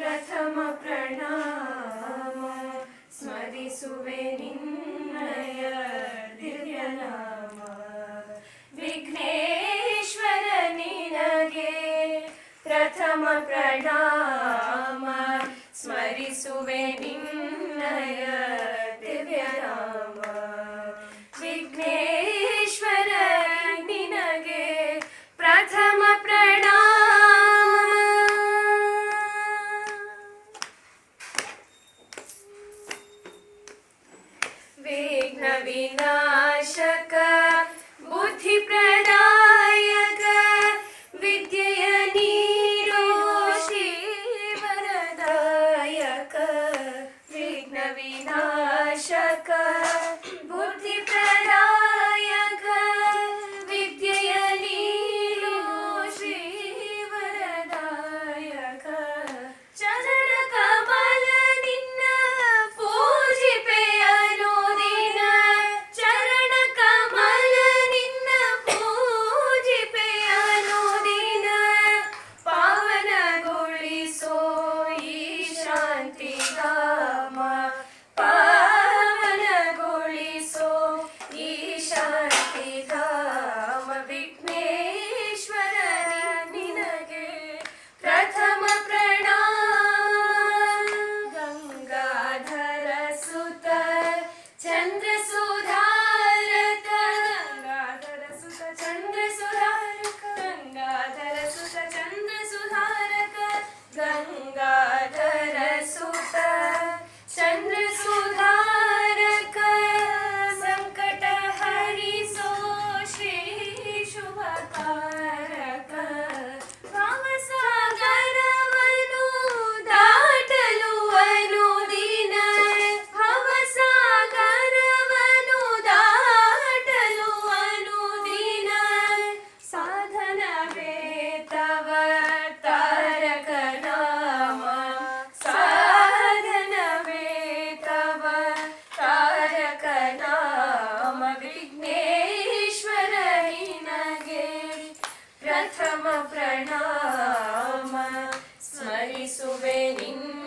ಪ್ರಥಮ ಪ್ರಣಾಮ ಸ್ಮರಿಸುವೆ ನಿನ್ನಯ ದಿವ್ಯನಾಮ. ವಿಘ್ನೇಶ್ವರ ನಿನಗೆ ಪ್ರಥಮ ಪ್ರಣಾಮ ಸ್ಮರಿಸುವೆ ನಿನ್ನಯ ದಿವ್ಯನಾಮ. ವಿಘ್ನೇಶ್ವರ ನಿನಗೆ ಪ್ರಥಮ ಪ್ರಣಾಮ. ವಿಘ್ನ ವಿನಾಶಕ ಬುದ್ಧಿ ಪ್ರದಾಯಕ ವಿದ್ಯೆಯ ನೀಡೋ ಶ್ರೀ ವರದಾಯಕ. ವಿಘ್ನ ವಿನಾಶಕ ಬುದ್ಧಿ ಪ್ರದಾಯಕ ವಿದ್ಯೆಯ ನೀಡೋ ಶ್ರೀ ವರದಾಯಕ. ಚರಣ ಕಮಲ ನಿನ್ನ ಪೂಜಿಪೆ ಅನುದಿನ. ಚರಣ ಕಮಲ ನಿನ್ನ ಪೂಜಿಪೆ ಅನುದಿನ. ಪಾವನಗೊಳಿಸೋ ಈ ಶಾಂತಿಧಾಮ. ಪಾವನಗೊಳಿಸೋ ಈ ಶಾಂತಿಧಾಮ. ವಿಘ್ನೇಶ್ವರ ನಿನಗೆ ಪ್ರಥಮ ಪ್ರಣಾಮ. ಗಂಗಾಧರ ಸುತ ಚಂದ್ರ ಸುಧಾರಕ. ಗಂಗಾಧರ ಸುತ ಚಂದ್ರ ಸುಧಾರಕ. ಗಂಗಾಧರ ಸುತ ಚಂದ್ರ ಸುಧಾರಕ. ಗಂಗಾಧರ ಸುತ ಚಂದ್ರ ಸುಧಾರಕ. ಸಂಕಟ ಹರಿಸೋ ಶ್ರೀ ಶುಭಕಾರಕ. ಭವಸಾಗರವನು ದಾಟಲು ಅನುದಿನ. ಭವಸಾಗರವನು ದಾಟಲು ಅನುದಿನ. ಸಾಧನವೇ ತವ ತಾರಕ ನಾಮ. ಸಾಧನವೇ ತವ ತಾರಕ ನಾಮ. ವಿಘ್ನೇಶ್ವರ ನಿನಗೆ ಪ್ರಥಮ ಪ್ರಣಾಮ ಸ್ಮರಿಸುವೆ ನಿನ್ನ